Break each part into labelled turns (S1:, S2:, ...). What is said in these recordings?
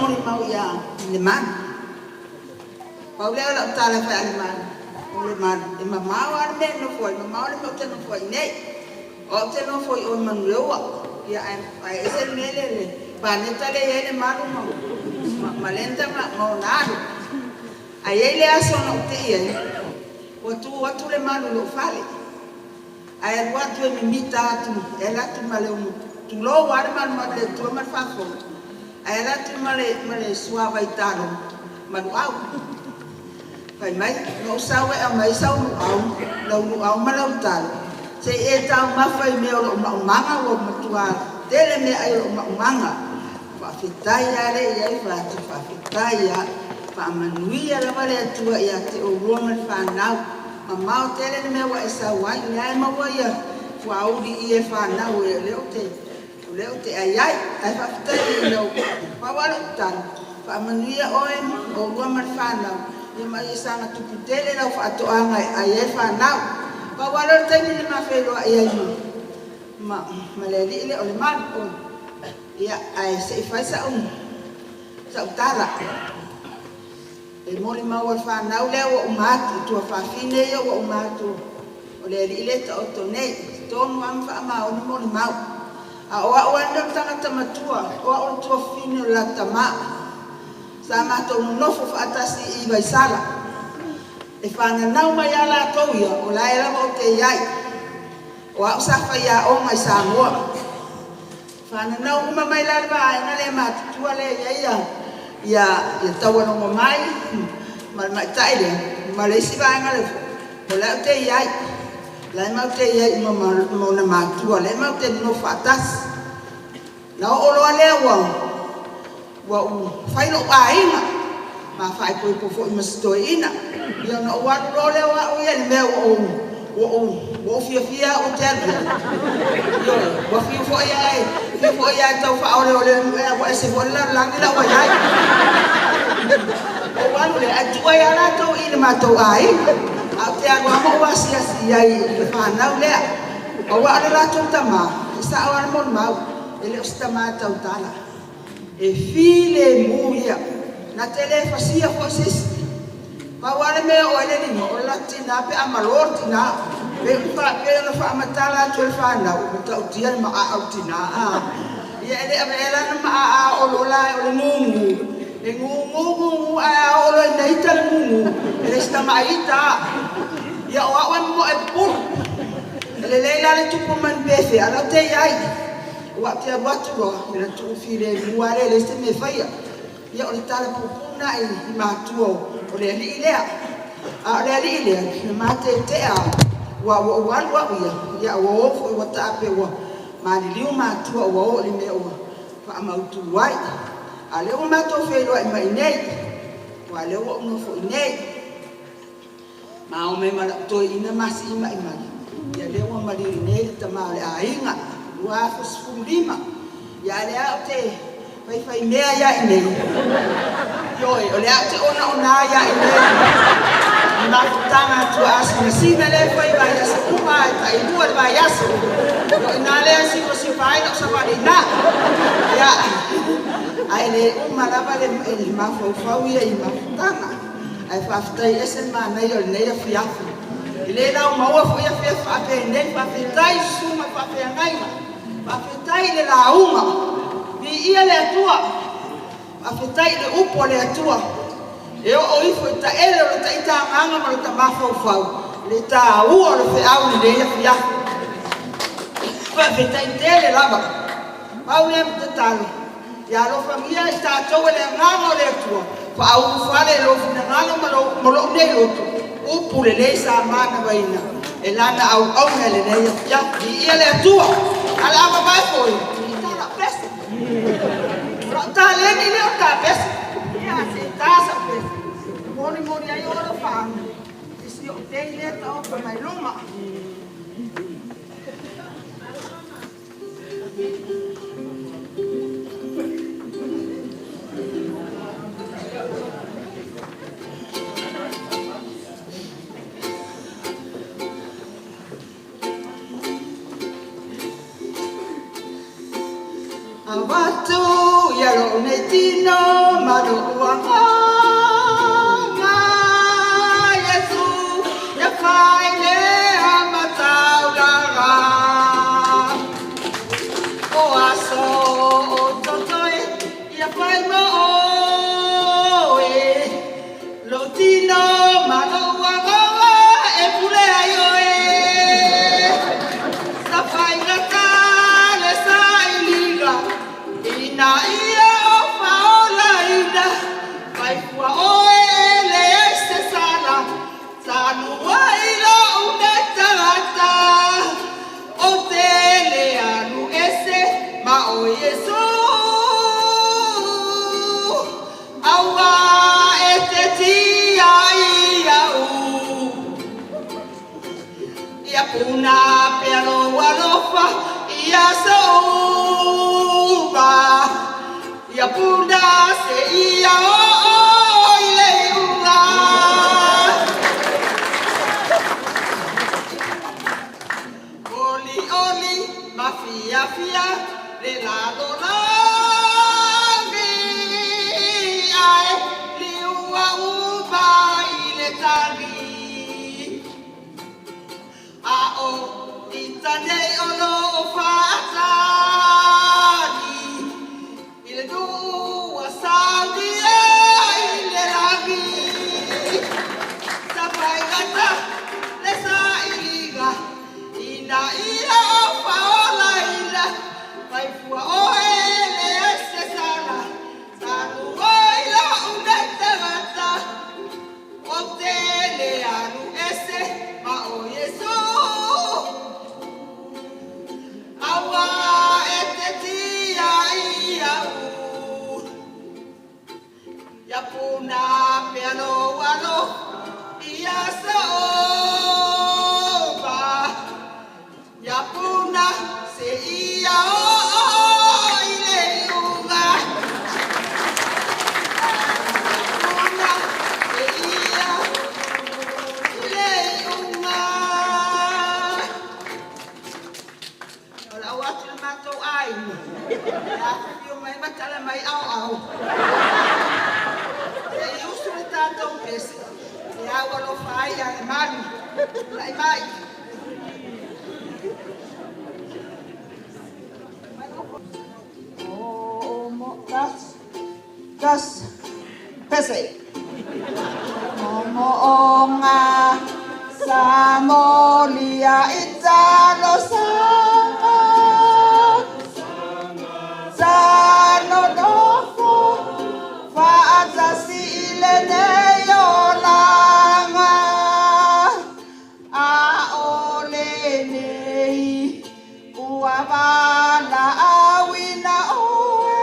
S1: mori mau ya le man. Paule ala tala fa le man. Le man e mama wa me no foi, mama le mo te no foi nei. O te no foi o man lewa. Ya ai ese mele pa ne tale ele maru ma lenta ma nado. Ai ele aso no te ia. Watu le manu lo fale. Ai watu me mita tu, ela tu male tu lo war man ma le tu ma fa fo. Ai ela tu male sua vai tano. Manu au. Pai mai no sawe a mai sau no au ma lo tano. Se e tau ma fai me o manga o matua. Tele me ai o manga. Fa fitai ale ia fa fitai ya. Fa manuia la vale tua ia te o roma fa nau. Mamau tele me wa esa wai ngai ma wa ia. Fa uri ia fa nau e leo te ai fa fitai no. Fa wala tan. Fa manuia o roma fa nau. Ia mai esa na tupu tele la fa to anga ai fa nau. Fa wala te ni ma fe lo ia ma le le o le man o. Ia ai se fa sa sa utara. E moli mau al whanau lea wa umatu, tua whawhine ia wa umatu. O lea li ileta o tonei, tonu am wha ama o ni moli mau. A oa oa ndam tangata matua, oa o tua whine o la tama. Sa mato nofo whaatasi i waisala. E whananau mai ala tau ia, o la e lama o te iai. Oa o safa ia o mai sa moa. Whananau uma mai larva a ina le matutua le ia. Ya tawa no mai mai taile malesi ba ngale ko la te yai la ma te yai mo na matua le ma te no fatas na o lo le wa fai no ainga ma fai ko fo ma sto ina ya no wa lo le wa o ye me o fia o terra yo wa fo ya tau fa ole wa se wa la wa yai o wanu le atua ya la tau i ma tau ai a te agua mo wa sia i fa na le o wa la tau tama sa wa mo mau ele sta ma tau tala e file muia na tele fa sia fo sis pa wa le me o ele ni o la tina pe amalor tina pe no fa matala tu fa na o tau tia ma a tina ia ele ela ma a o lola o le mungu e ngungu a o le neita mungu ele sta maita ia o a mo e pur ele leila le tupu man pefe ala te ai o te watu ro ele tu file muare le ste me faia ia o le tala pupuna i matuo o le ilea a le ilea ma te a wa ia o fo wa tape wa ma li liu matua o le me o fa mautu wai ale o mato fe lo mai nei wa le o no fo nei ma o me ma to ina masi mai ya le o mari nei ta ma le ainga wa fa lima ya le o te fai mea ya nei yo o le o te ona ya nei na tanga tu asina sina le fai ba ya se kuma ta i dua ba ya se na le si fai no sa ba na ya ai le uma lava le ma fo ia i ma tanga ai fa ftai ese ma nei o nei a fiafu le la ma wa fo ia fa pe nei fa fitai suma fa pe ngai fa fitai le la uma vi ia le tua fa fitai le upo le tua e o ifo ta ele o ta ita manga ma ta ma fo le ta u o le fe au le ia fiafu fa fitai tele lava au le te talo ya lo familia sta tau le ngalo le tua fa au fale lo fina ngalo mo lo ne lo tu o pule le sa mana vaina e lana au le ne ya ia le tua ala ma vai foi ta la peste ta le ni le ka peste ya se ta sa peste moni ai ora fa si o te le ta o fa mai luma Avatu ya lo netino puna se ia o i le unga. Oli oli mafia fia le lado langi ai liua uba i le tangi. A o i tanei o no o whaatani i le nua saudi e i le rangi. Sa pai gata le sa iliga ina ia o whaola ila pai fua o e le ese sala sanu o ila unete gata o te le anu ese ma o Yesu. Awa e te tia ia u ya puna piano wano ia sa oba ya puna se ia o i le unga puna se ia i le unga. Ola watu na matou ai ya fio mai matala mai au au e usu le tatou pese e au alo fai a e manu lai mai. Gas pese momonga samolia italo sama sano dofo faata sile neolanga a ole nei uavala awina oe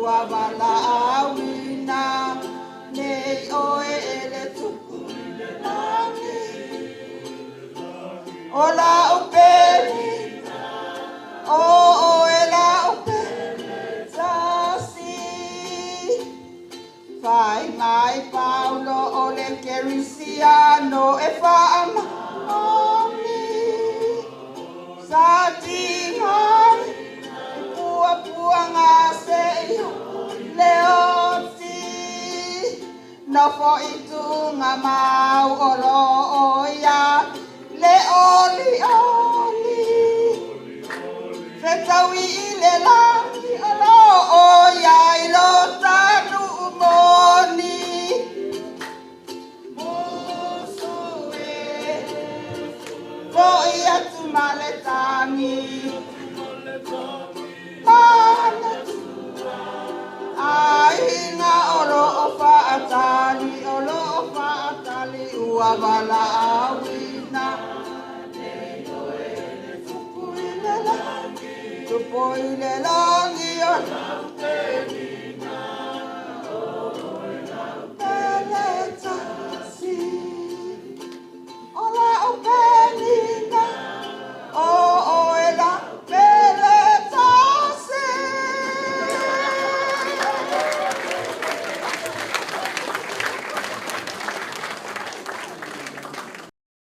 S1: Wabala awina nei oe ele tuku langi ola upeni o ela upeni sasi fai mai Paulo ole Kerisiano e fama omi satingai puanga seio leoti no fo itu ngamau olo oya le oli oli fetawi le langi olo oya ilo tanu moni musue fo ia tu maletani aina olo faatali uabala awina tupuile langi